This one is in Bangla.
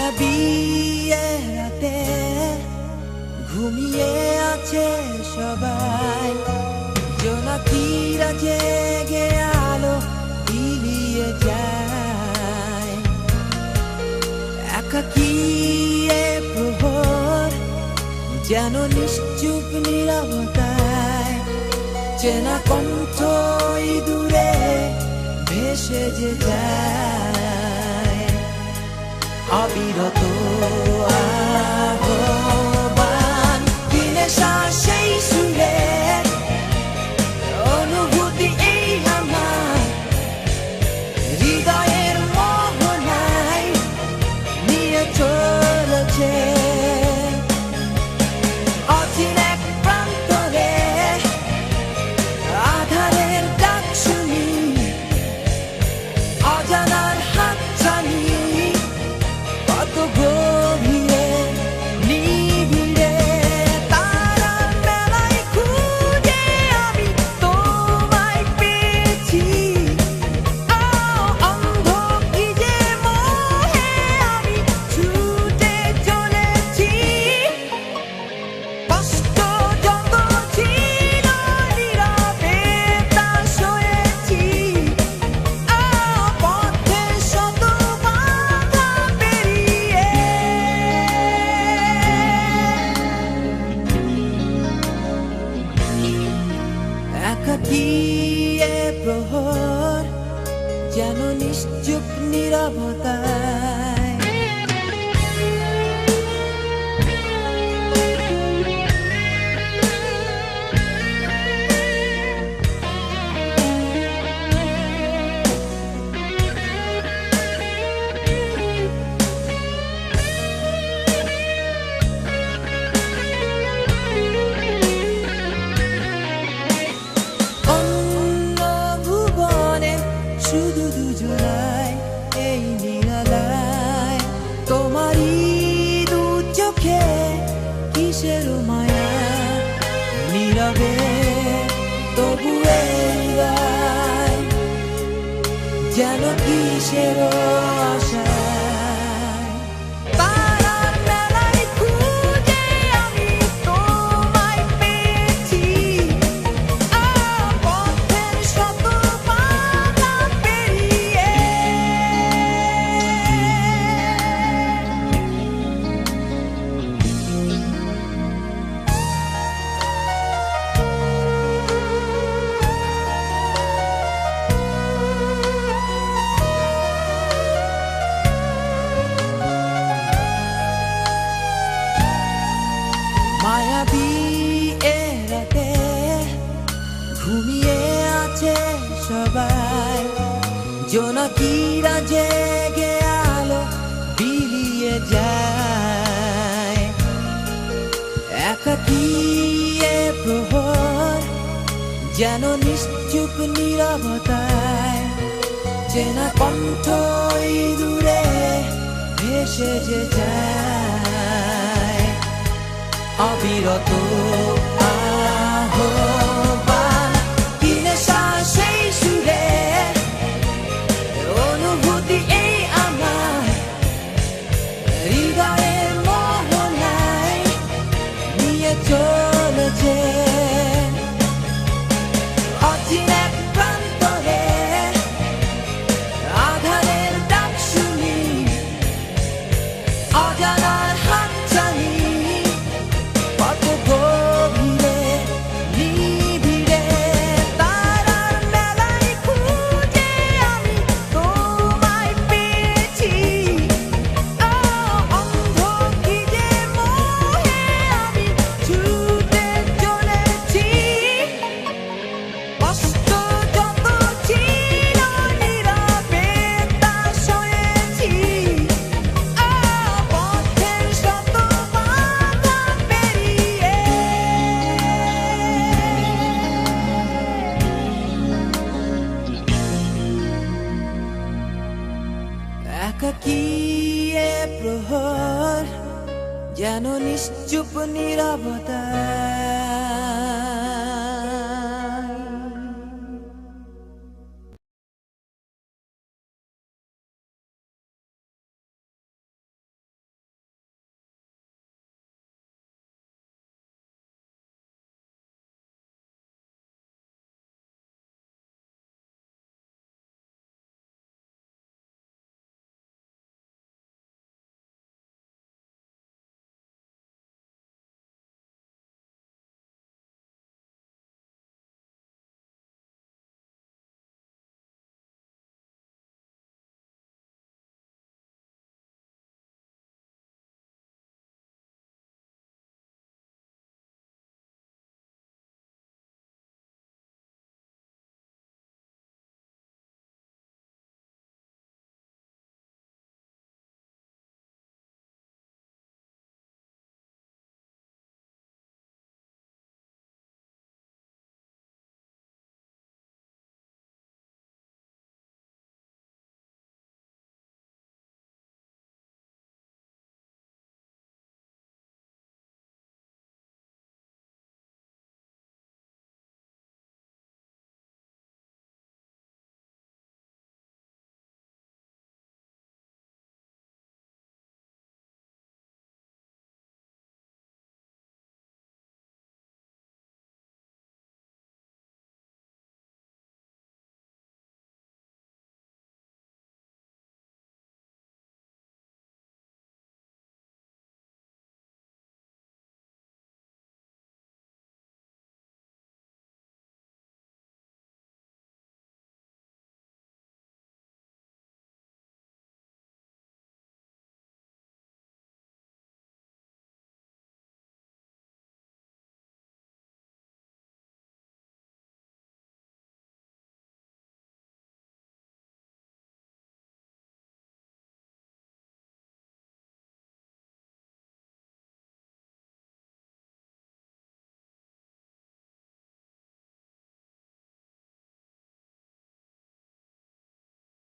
মায়াবী রাতে ঘুমিয়ে আছে সবাই, জোনাকিরা জেগে আলো বিলিয়ে যায়। একাকী প্রহর যেন নিশ্চুপ নীরবতায়, চেনা কণ্ঠ দূরে ভেসে যে যায়। অবিরত আহ্বান দিনে সেই সুরে অনুভূতি এই আমার হৃদয়ের মোহনায় নিয়ে চলেছে। অচিন এক প্রান্তরে আধারের ডাক শুনি, অজানার হাত ছানি কত গভীরে নিবিড়ে। তারার মেলায় খুঁজে আমি তোমায় পেয়েছি, অন্ধ কি যে মোহে আমি ছুটে চলেছি। কষ্ট যত ছিল নীরবে তা সয়েছি, পথে শত বাধা পেরিয়ে। একাকী প্রহর যেন নিশ্চুপ নীরবতায়। অন্য ভুবনে শুধু দুজনায় এই নিরালায়, তোমারই দু চোখে কিসের মায়া নীরবে তবু এই রায় যেন কিসের আশায়। তারার মেলায় খুঁজে আমি তোমায় পেয়েছি, পথের শত বাধা পেরিয়ে। মায়াবী রাতে ঘুমিয়ে আছে সবাই, জোনাকিরা জেগে আলো বিলিয়ে যায়। একাকী প্রহর যেন নিশ্চুপ নীরবতায়, চেনা কণ্ঠ দূরে ভেসে যে যায়। অবিরত আহ্বান দিনে সেই সুরে অনুভূতি এই আমার হৃদয়ের মোহনায় নিয়ে চলেছে। অচিন এক প্রান্তরে আধারের ডাক শুনি, অজানার হাত ছানি কত গভীরে নিবিড়ে। তারার মেলায় খুঁজে আমি তোমায় পেয়েছি, অন্ধ কি যে মোহে আমি ছুটে চলেছি। কষ্ট যত ছিল নীরবে তা সয়েছি, পথের শত বাধা পেরিয়ে। একাকী প্রহর যেন নিশ্চুপ নীরবতায়।